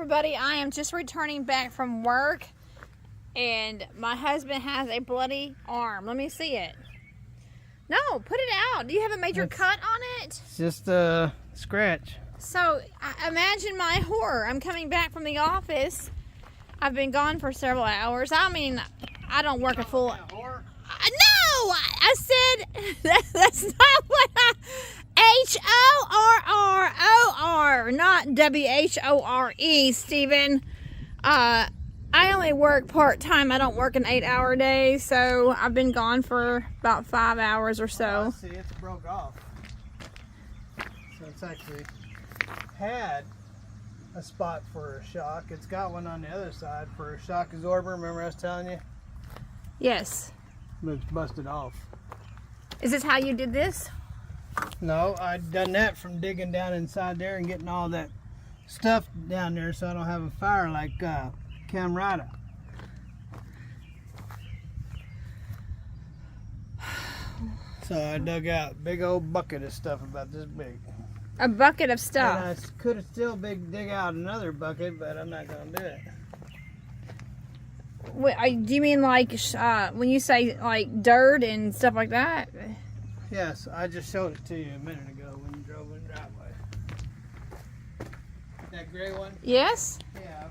everybody. I am just returning back from work, and my husband has a bloody arm. Let me see it. No, put it out. Do you have a major cut on it? It's just a scratch. So, imagine my horror. I'm coming back from the office. I've been gone for several hours. I mean, I don't work a full... No! I said... That's not what I... H-O-R-R-O-R, not W-H-O-R-E, Stephen. I only work part-time. I don't work an 8-hour day, so I've been gone for about 5 hours or so. Oh, see, it's broke off. So it's actually had a spot for a shock. It's got one on the other side for a shock absorber. Remember I was telling you? Yes. It's busted off. Is this how you did this? No, I'd done that from digging down inside there and getting all that stuff down there so I don't have a fire like Camerata. So I dug out a big old bucket of stuff about this big. A bucket of stuff. And I could have still dig out another bucket, but I'm not going to do it. Wait, do you mean like when you say like dirt and stuff like that? Yes, I just showed it to you a minute ago when you drove in the driveway. That gray one? Yes? Yeah, I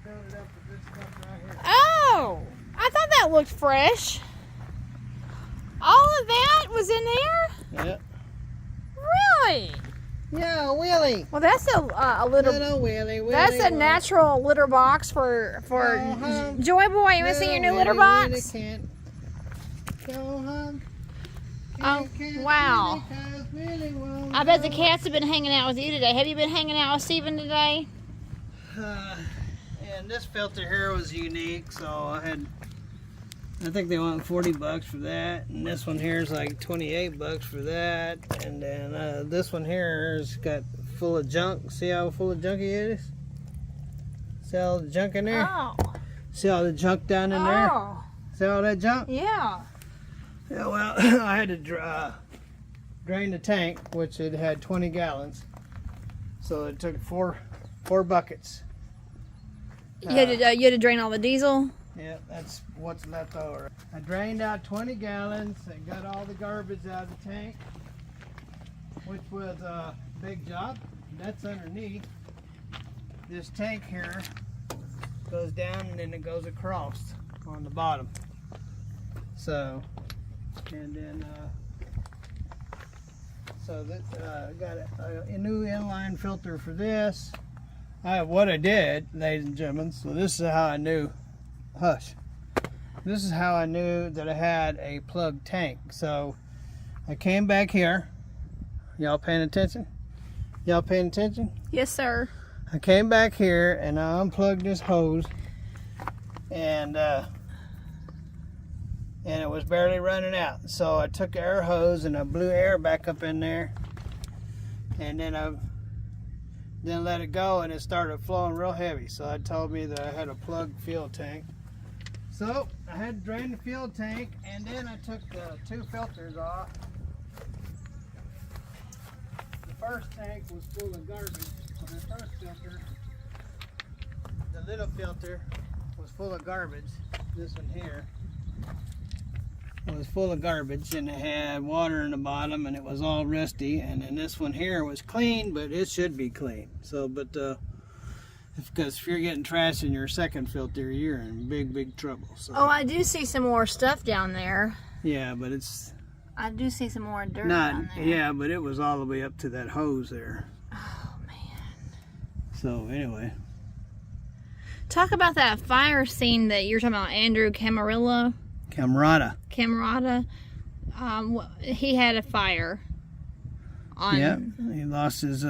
filled it up with this stuff right here. Oh, I thought that looked fresh. All of that was in there? Yep. Really? Yeah, Willie. Well, that's a litter. Little Willie. That's a natural litter box for Joy Boy. You want to see your new litter box? Go home. Oh, wow. I bet the cats have been hanging out with you today. Have you been hanging out with Steven today? And this filter here was unique, so I think they want $40 for that. And this one here is like $28 for that. And then this one here has got full of junk. See how full of junky it is? See all the junk in there? Oh. See all the junk down in there? Oh. See all that junk? Yeah. Yeah, well, I had to drain the tank, which it had 20 gallons. So it took four buckets. You had to drain all the diesel? Yeah, that's what's left over. I drained out 20 gallons and got all the garbage out of the tank, which was a big job. That's underneath. This tank here goes down and then it goes across on the bottom. So, and then, so that I got a new inline filter for this. What I did, ladies and gentlemen, so this is how I knew. Hush. This is how I knew that I had a plug tank. So I came back here. Y'all paying attention? Y'all paying attention? Yes, sir. I came back here and I unplugged this hose, and it was barely running out. So I took the air hose and I blew air back up in there, and then I let it go, and it started flowing real heavy. So it told me that I had a plugged fuel tank. So I had to drain the fuel tank, and then I took the two filters off. The first tank was full of garbage. So the first filter, the little filter, was full of garbage. This one here was full of garbage, and it had water in the bottom, and it was all rusty. And then this one here was clean, but it should be clean. So, because if you're getting trash in your second filter, you're in big trouble. So. Oh, I do see some more stuff down there. Yeah, but it's I do see some more dirt not. down there. Yeah, but it was all the way up to that hose there. Oh, man. So anyway, Talk about that fire scene that you're talking about, Andrew Camerata. He had a fire. Yep, he lost his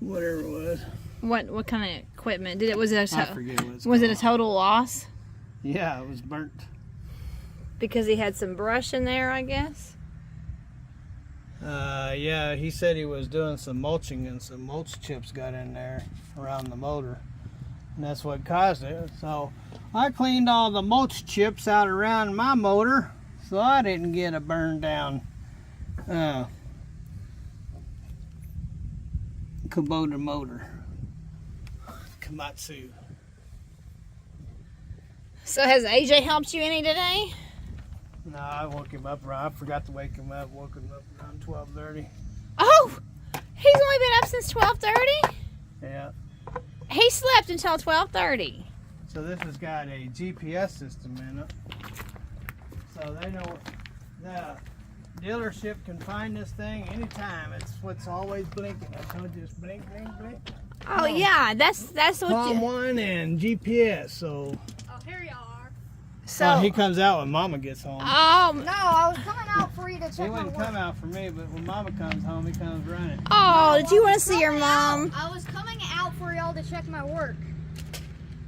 whatever it was. What kind of equipment did it? Was I forget what it's was it a called. total loss? Yeah, it was burnt. Because he had some brush in there, I guess. Yeah, he said he was doing some mulching and some mulch chips got in there around the motor, and that's what caused it. So I cleaned all the mulch chips out around my motor, so I didn't get a burned down Kubota motor. Komatsu. So has AJ helped you any today? No, I woke him up. I forgot to wake him up. Woke him up around 12:30. Oh, he's only been up since 12:30? Yeah. He slept until 12:30. So this has got a GPS system in it. So they know the dealership can find this thing anytime. It's what's always blinking. I told you it's blink, blink, blink. Oh yeah, that's what Palm you. one and GPS. So. Oh, here y'all are. So He comes out when Mama gets home. No, I was coming out for you to He check my wouldn't work. come out for me, but when Mama comes home, he comes running. oh, did you want to see your mom? I was coming out for y'all to check my work.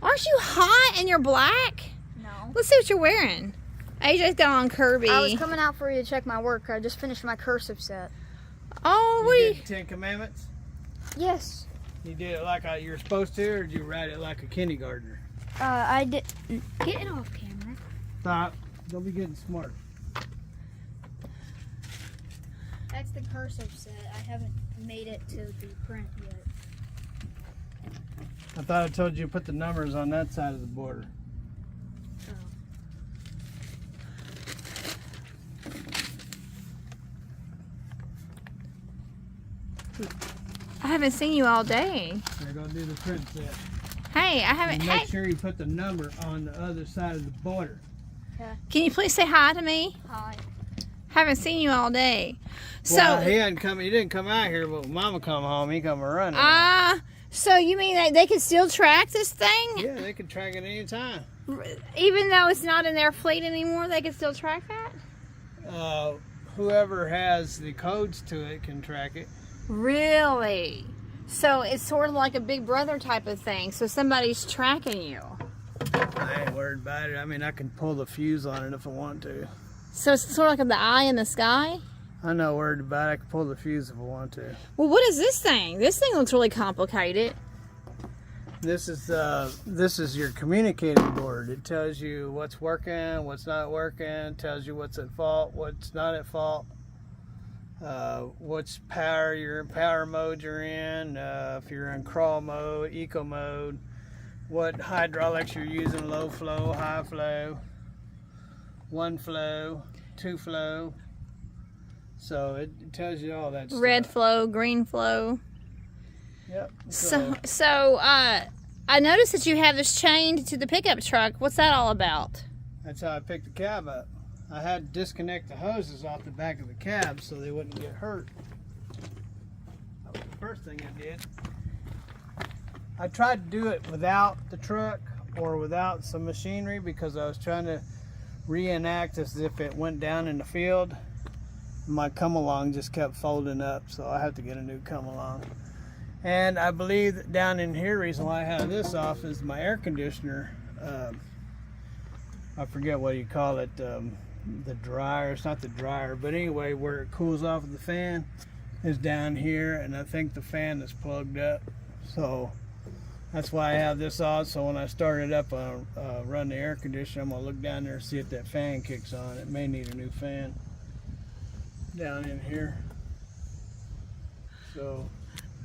Aren't you hot and you're black? No. Let's see what you're wearing. AJ's got on Kirby. I was coming out for you to check my work. I just finished my cursive set. Oh, what You are you? did the 10 Commandments? Yes. You did it like you were supposed to, or did you write it like a kindergartner? I did. Get it off camera. Stop. Don't be getting smart. That's the cursive set. I haven't made it to the print yet. I thought I told you to put the numbers on that side of the border. I haven't seen you all day. They're going to do the print set. Hey, I haven't. And Hey, make sure you put the number on the other side of the border. can you please say hi to me? Hi. Haven't seen you all day. So, Well, he didn't come out here, but when Mama come home, he come running. so you mean that they can still track this thing? Yeah, they can track it anytime. Even though it's not in their fleet anymore, they can still track that? Whoever has the codes to it can track it. Really? So it's sort of like a Big Brother type of thing. So somebody's tracking you. I ain't worried about it. I mean, I can pull the fuse on it if I want to. So it's sort of like the eye in the sky? I'm not worried about it. I can pull the fuse if I want to. Well, what is this thing? This thing looks really complicated. This is your communicating board. It tells you what's working, what's not working, tells you what's at fault, what's not at fault, what's power mode you're in, if you're in crawl mode, eco mode, what hydraulics you're using, low flow, high flow, 1 flow, 2 flow. So it tells you all that stuff. Red flow, green flow. Yep. So I noticed that you have this chained to the pickup truck. What's that all about? That's how I picked the cab up. I had to disconnect the hoses off the back of the cab so they wouldn't get hurt. That was the first thing I did. I tried to do it without the truck or without some machinery because I was trying to reenact as if it went down in the field. My come-along just kept folding up, so I have to get a new come-along. And I believe that down in here, the reason why I have this off is my air conditioner. I forget what you call it, the dryer. It's not the dryer, but anyway, where it cools off of the fan is down here, and I think the fan is plugged up. So that's why I have this on. So when I start it up, run the air conditioner, I'm gonna look down there and see if that fan kicks on. It may need a new fan down in here. So.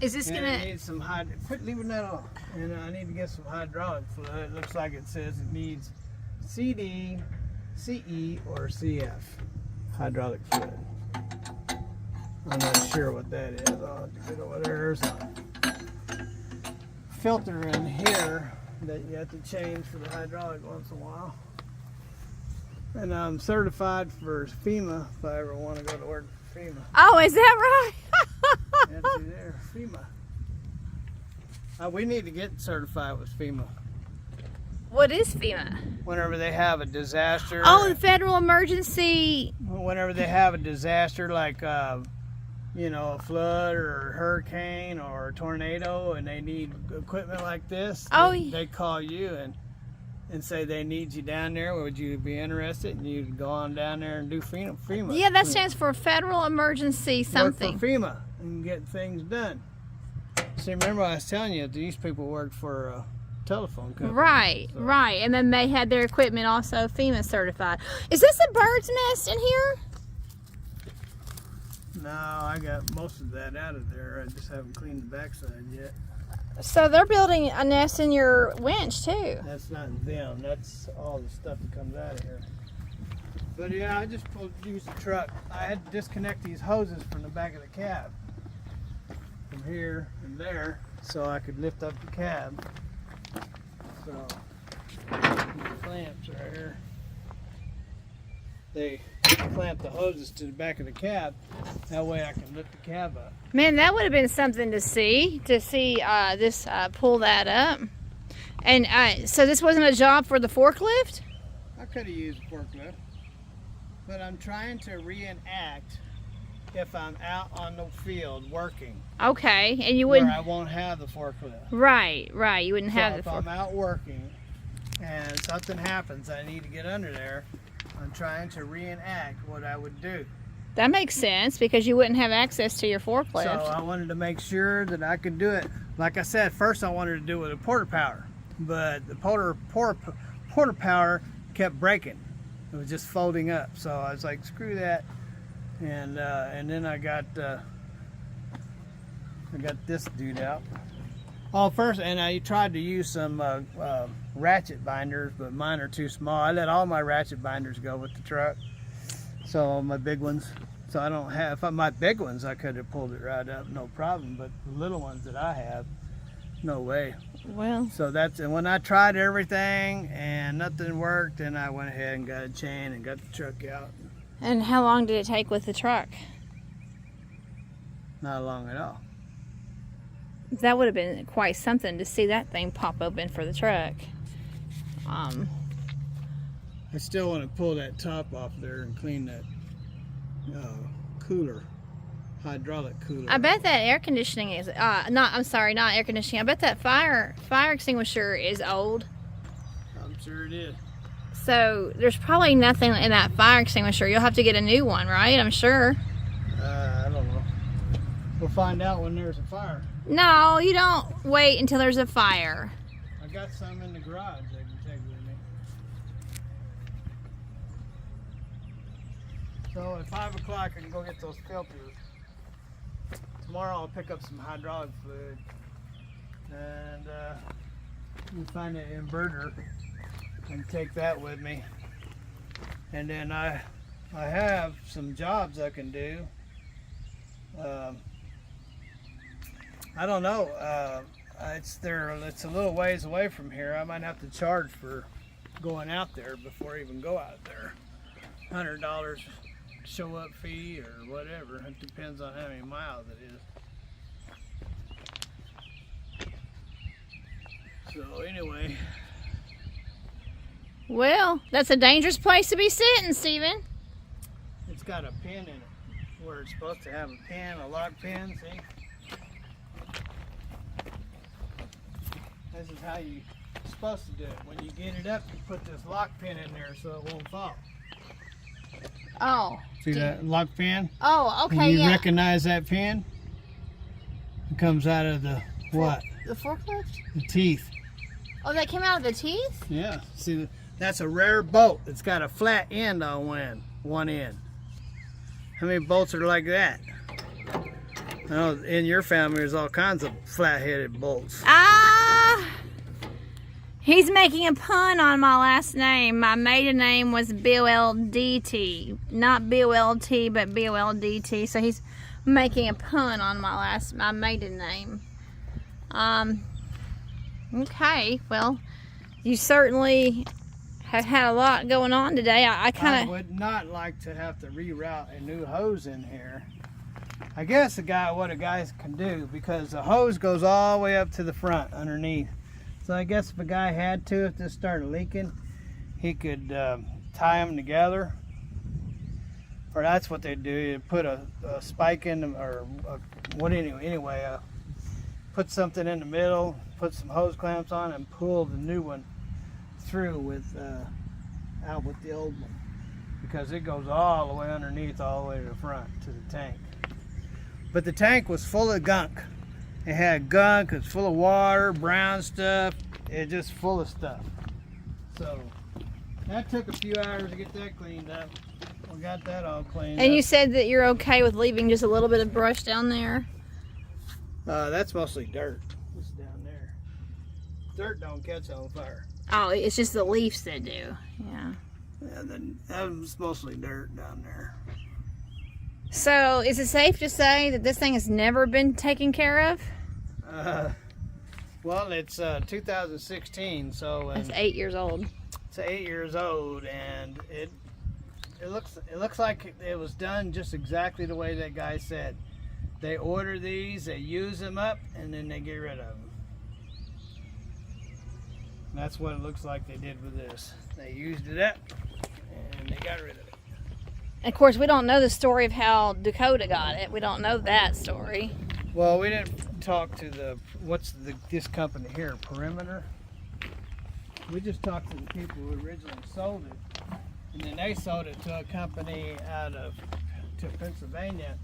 Is this And gonna? I need some quit leaving that on. And I need to get some hydraulic fluid. It looks like it says it needs CD, CE, or CF hydraulic fluid. I'm not sure what that is. I'll have to get over there. There's a filter in here that you have to change for the hydraulic once in a while. And I'm certified for FEMA if I ever want to go to work for FEMA. Oh, is that right? That's there, FEMA. We need to get certified with FEMA. What is FEMA? Whenever they have a disaster. Oh, the Federal Emergency. Whenever they have a disaster like, a flood or a hurricane or a tornado, and they need equipment like this, they call you and say they need you down there. Would you be interested? And you'd go on down there and do FEMA. Yeah, that stands for Federal Emergency something. Work for FEMA and get things done. See, remember I was telling you these people worked for a telephone company. Right, so. right. And then they had their equipment also FEMA certified. Is this a bird's nest in here? No, I got most of that out of there. I just haven't cleaned the backside yet. So they're building a nest in your winch too. That's not them. That's all the stuff that comes out of here. But yeah, I just used the truck. I had to disconnect these hoses from the back of the cab, from here and there, so I could lift up the cab. So these clamps right here. They clamp the hoses to the back of the cab. That way I can lift the cab up. Man, that would have been something to see this pull that up. And so this wasn't a job for the forklift? I could have used a forklift, but I'm trying to reenact if I'm out on the field working. Okay, and you wouldn't. Where I won't have the forklift. Right. You wouldn't have the if forklift. I'm out working and something happens, I need to get under there. I'm trying to reenact what I would do. That makes sense because you wouldn't have access to your forklift. So I wanted to make sure that I could do it. Like I said, first I wanted to do it with a porter power, but the porter power kept breaking. It was just folding up. So I was like, screw that. And then I got this dude out. Oh, first, and I tried to use some ratchet binders, but mine are too small. I let all my ratchet binders go with the truck. So my big ones. So I don't have, my big ones, I could have pulled it right up, no problem. But the little ones that I have, no way. Well. So and when I tried everything and nothing worked, then I went ahead and got a chain and got the truck out. And how long did it take with the truck? Not long at all. That would have been quite something to see that thing pop open for the truck. I still want to pull that top off there and clean that hydraulic cooler. I bet that air conditioning is not air conditioning. I bet that fire extinguisher is old. I'm sure it is. So there's probably nothing in that fire extinguisher. You'll have to get a new one, right? I'm sure. I don't know. We'll find out when there's a fire. No, you don't wait until there's a fire. I got some in the garage I can take with me. So at 5 o'clock I can go get those filters. Tomorrow I'll pick up some hydraulic fluid and we'll find an inverter and take that with me. And then I have some jobs I can do. I don't know. It's a little ways away from here. I might have to charge for going out there before I even go out there. $100 show up fee or whatever. It depends on how many miles it is. So anyway. Well, that's a dangerous place to be sitting, Steven. It's got a pin in it where it's supposed to have a pin, a lock pin, see? This is how you're supposed to do it. When you get it up, you put this lock pin in there so it won't fall. Oh. See that lock pin? Oh, okay, When you yeah. recognize that pin, it comes out of the what? The forklift? The teeth. Oh, that came out of the teeth? Yeah. See, that's a rare bolt. It's got a flat end on one end. How many bolts are like that? I know in your family there's all kinds of flat-headed bolts. He's making a pun on my last name. My maiden name was B-O-L-D-T. Not B-O-L-T, but B-O-L-D-T. So he's making a pun on my maiden name. Okay, well, you certainly have had a lot going on today. I would not like to have to reroute a new hose in here. I guess what a guy can do, because the hose goes all the way up to the front underneath. So I guess if a guy had to, if this started leaking, he could tie them together. Or that's what they do. You put a spike in them, or put something in the middle, put some hose clamps on, and pull the new one through out with the old one, because it goes all the way underneath, all the way to the front to the tank. But the tank was full of gunk. It had gunk, it's full of water, brown stuff, it's just full of stuff. So that took a few hours to get that cleaned up. We got that all cleaned up. And you said that you're okay with leaving just a little bit of brush down there? That's mostly dirt. It's down dirt don't catch on fire. Oh, it's just the leaves that do. Yeah. Yeah, that was mostly dirt down there. So, is it safe to say that this thing has never been taken care of? Well, it's 2016, so It's 8 years old. it's 8 years old, and it looks like it was done just exactly the way that guy said. They order these, they use them up, and then they get rid of them. That's what it looks like they did with this. They used it up, and they got rid of it. Of course, we don't know the story of how Dakota got it. We don't know that story. Well, we didn't talk to this company here, Perimeter. We just talked to the people who originally sold it, and then they sold it to a company to Pennsylvania.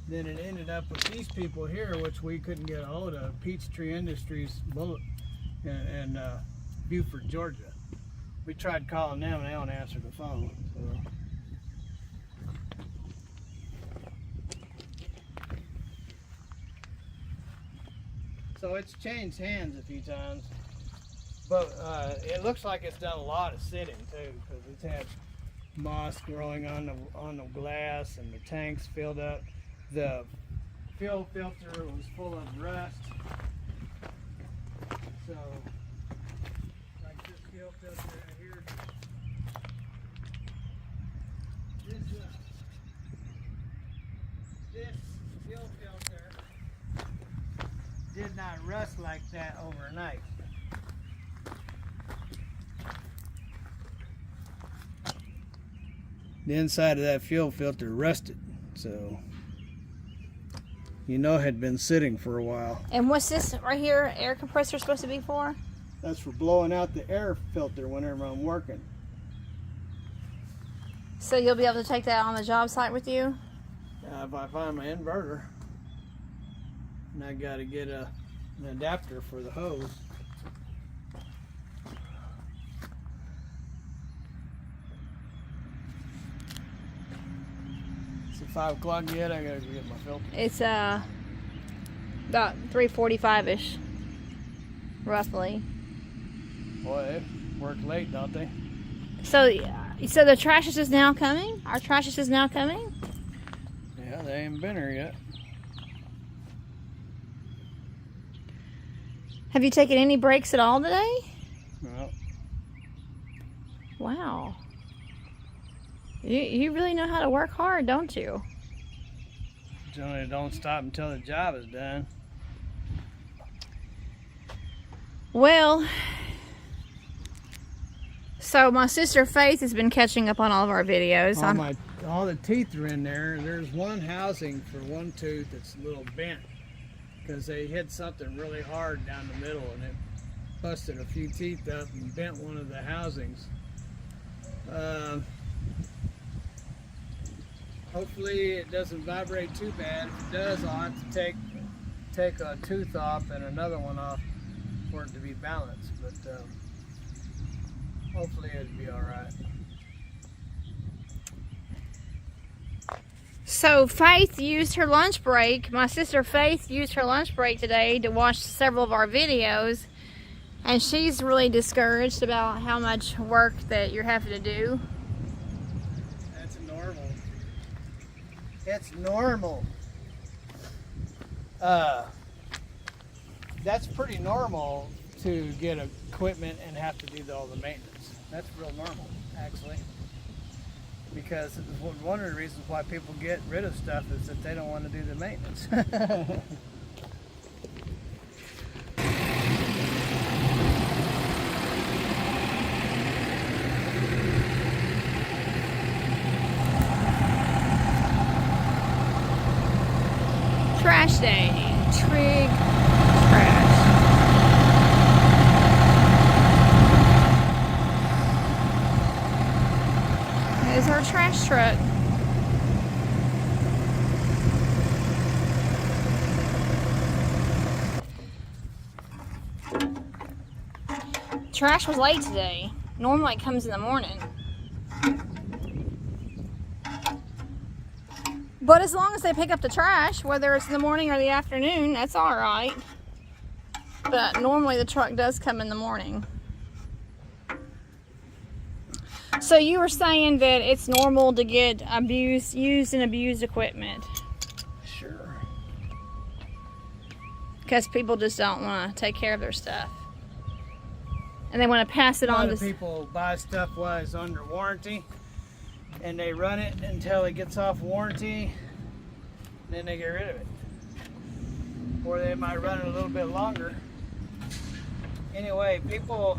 Then it ended up with these people here, which we couldn't get a hold of, Peachtree Industries in Beaufort, Georgia. We tried calling them, and they don't answer the phone. So it's changed hands a few times, but it looks like it's done a lot of sitting too, because it's had moss growing on the glass, and the tanks filled up. The fuel filter was full of rust. So, like this fuel filter right here, this fuel filter did not rust like that overnight. The inside of that fuel filter rusted, so you know it had been sitting for a while. And what's this right here, air compressor supposed to be for? That's for blowing out the air filter whenever I'm working. So you'll be able to take that on the job site with you? If I find my inverter. And I gotta get an adapter for the hose. Is it 5 o'clock yet? I gotta go get my filter. It's about 3:45ish, roughly. Boy, they work late, don't they? So the trash is just now coming? Our trash is just now coming? Yeah, they ain't been here yet. Have you taken any breaks at all today? No. Wow. You really know how to work hard, don't you? Generally don't stop until the job is done. Well, so my sister Faith has been catching up on all of our videos. All the teeth are in there. There's one housing for one tooth that's a little bent because they hit something really hard down the middle, and it busted a few teeth up and bent one of the housings. Hopefully it doesn't vibrate too bad. If it does, I'll have to take a tooth off and another one off for it to be balanced. But hopefully it'll be all right. So Faith used her lunch break. My sister Faith used her lunch break today to watch several of our videos, and she's really discouraged about how much work that you're having to do. That's normal. It's normal. That's pretty normal to get equipment and have to do all the maintenance. That's real normal, actually. Because one of the reasons why people get rid of stuff is that they don't want to do the maintenance. Trash day. Trig trash. There's our trash truck. Trash was late today. Normally it comes in the morning. But as long as they pick up the trash, whether it's in the morning or the afternoon, that's all right. But normally the truck does come in the morning. So you were saying that it's normal to get used and abused equipment. Sure. Because people just don't want to take care of their stuff. And they want to pass it A on lot to... of people buy stuff while it's under warranty, and they run it until it gets off warranty, then they get rid of it. Or they might run it a little bit longer. Anyway, people,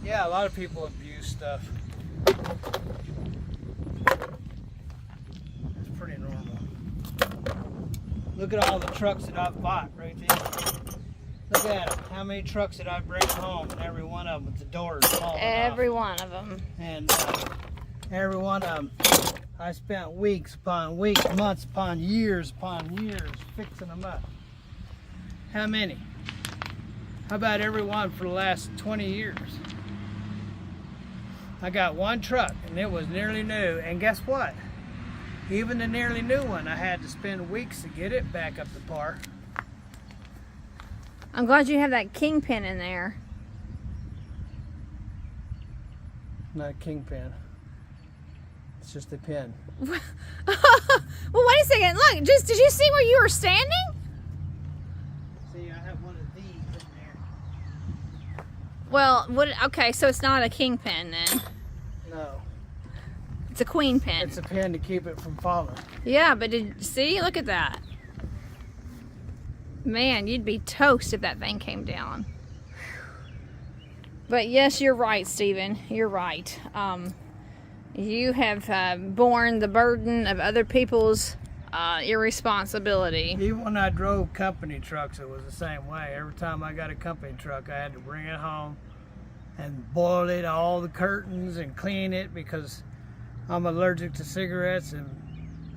yeah, a lot of people abuse stuff. It's pretty normal. Look at all the trucks that I've bought right there. Look at them. How many trucks did I bring home? And every one of them with the doors falling Every off. one of them. And every one of them, I spent weeks upon weeks, months upon years fixing them up. How many? How about every one for the last 20 years? I got one truck and it was nearly new, and guess what? Even the nearly new one, I had to spend weeks to get it back up to par. I'm glad you have that kingpin in there. Not a kingpin. It's just a pin. Well, wait a second. Look, did you see where you were standing? See, I have one of these in there. Well, okay, so it's not a kingpin then. No. It's a queen pin. It's a pin to keep it from falling. Yeah, but see? Look at that. Man, you'd be toast if that thing came down. But yes, you're right, Stephen. You're right. You have borne the burden of other people's irresponsibility. Even when I drove company trucks, it was the same way. Every time I got a company truck, I had to bring it home and boil it, all the curtains, and clean it, because I'm allergic to cigarettes, and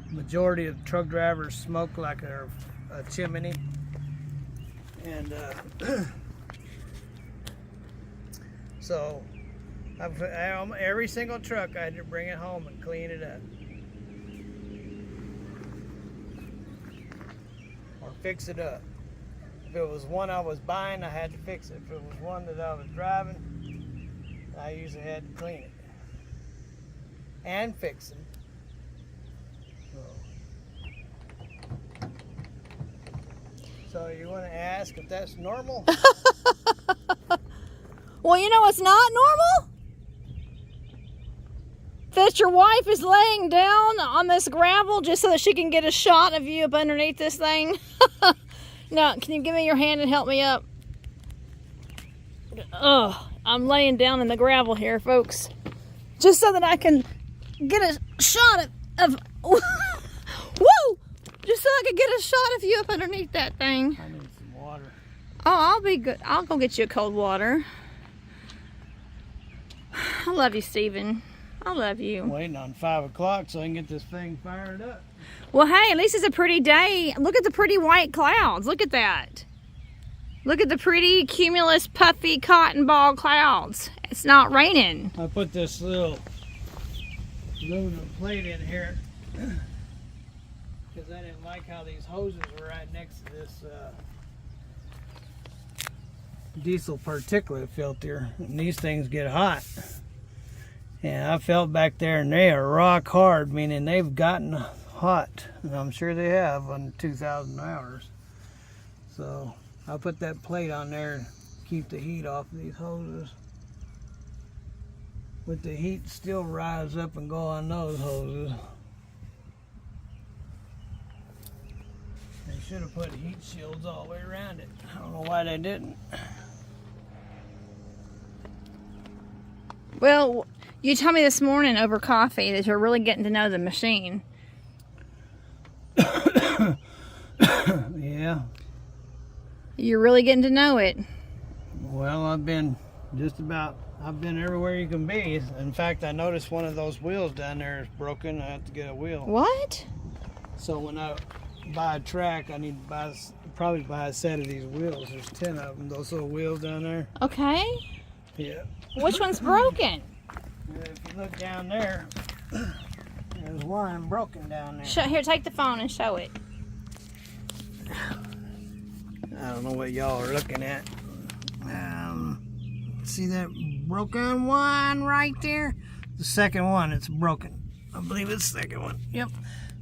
majority of truck drivers smoke like a chimney. And so every single truck, I had to bring it home and clean it up. Or fix it up. If it was one I was buying, I had to fix it. If it was one that I was driving, I usually had to clean it. And fix them. So you want to ask if that's normal? Well, you know what's not normal? That your wife is laying down on this gravel just so that she can get a shot of you up underneath this thing. Now, can you give me your hand and help me up? Ugh, I'm laying down in the gravel here, folks. Just so that I can get a shot of woo! Just so I can get a shot of you up underneath that thing. I need some water. Oh, I'll be good. I'll go get you a cold water. I love you, Stephen. I love you. I'm waiting on 5 o'clock so I can get this thing fired up. Well, hey, at least it's a pretty day. Look at the pretty white clouds. Look at that. Look at the pretty cumulus, puffy cotton ball clouds. It's not raining. I put this little aluminum plate in here because I didn't like how these hoses were right next to this diesel particulate filter, and these things get hot. And I felt back there, and they are rock hard, meaning they've gotten hot, and I'm sure they have on 2,000 hours. So I put that plate on there to keep the heat off of these hoses. With the heat still rise up and go on those hoses. They should have put heat shields all the way around it. I don't know why they didn't. Well, you told me this morning over coffee that you're really getting to know the machine. Yeah. You're really getting to know it. Well, I've been everywhere you can be. In fact, I noticed one of those wheels down there is broken. I have to get a wheel. What? So when I buy a track, I need to probably buy a set of these wheels. There's 10 of them, those little wheels down there. Okay. Yeah. Which one's broken? If you look down there, there's one broken down there. Here, take the phone and show it. I don't know what y'all are looking at. See that broken one right there? The second one, it's broken. I believe it's the second one. Yep,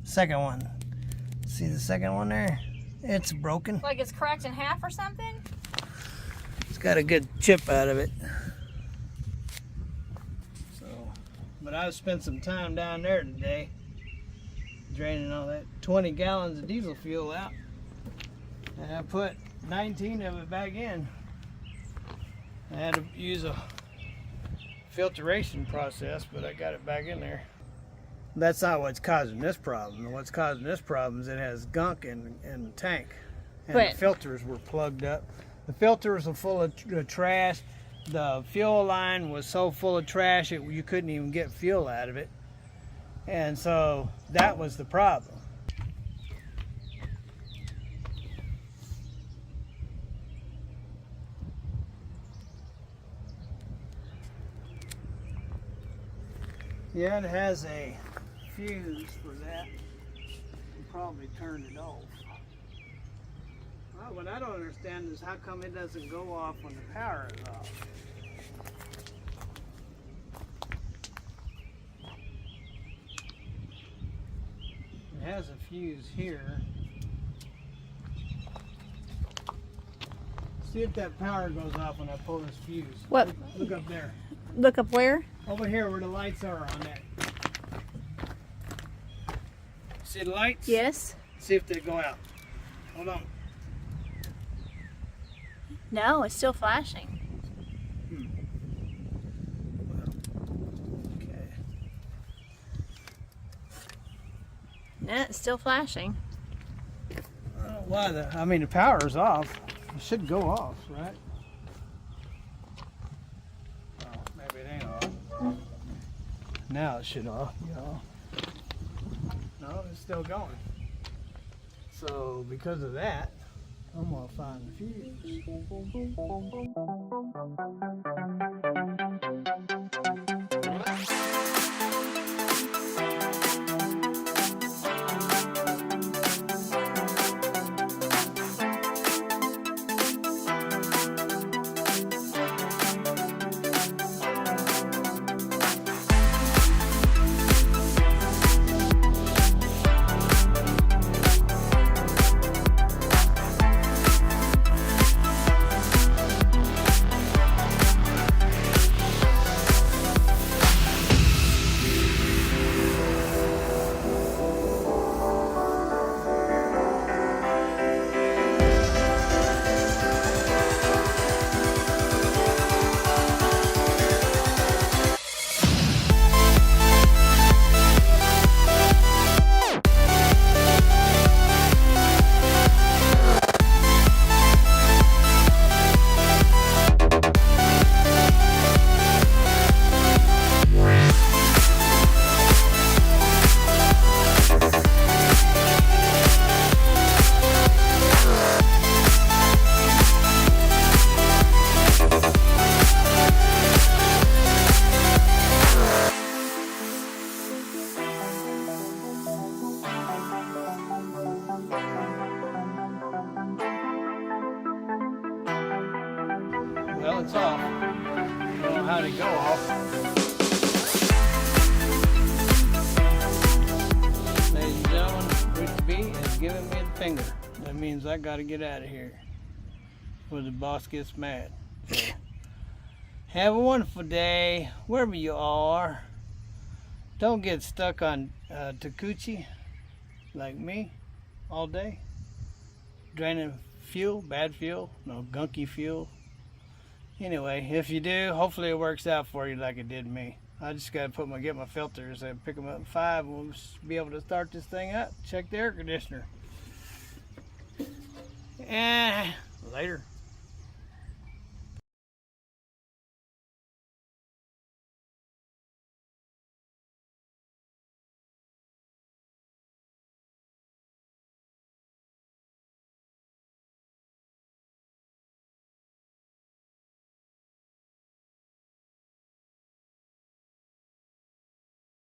second one. See the second one there? It's broken. Like it's cracked in half or something? It's got a good chip out of it. So, but I've spent some time down there today draining all that 20 gallons of diesel fuel out. And I put 19 of it back in. I had to use a filtration process, but I got it back in there. That's not what's causing this problem. What's causing this problem is it has gunk in the tank. And the filters were plugged up. The filters were full of trash. The fuel line was so full of trash you couldn't even get fuel out of it. And so that was the problem. Yeah, it has a fuse for that. You probably turned it off. Well, what I don't understand is how come it doesn't go off when the power is off. It has a fuse here. See if that power goes off when I pull this fuse. What? Look up there. Look up where? Over here where the lights are on that. See the lights? Yes. See if they go out. Hold on. No, it's still flashing. Okay. Yeah, it's still flashing. I don't know why the power's off. It should go off, right? Oh, maybe it ain't off. Now it should off, y'all. No, it's still going. So because of that, I'm gonna find the fuse. Well, it's off. I don't know how to go off. Ladies and gentlemen, Rich B is giving me the finger. That means I gotta get out of here before the boss gets mad. So, have a wonderful day, wherever you are. Don't get stuck on Takuchi like me all day. Draining fuel, bad fuel, no gunky fuel. Anyway, if you do, hopefully it works out for you like it did me. I just got to get my filters and pick them up at 5. We'll be able to start this thing up. Check the air conditioner. And later.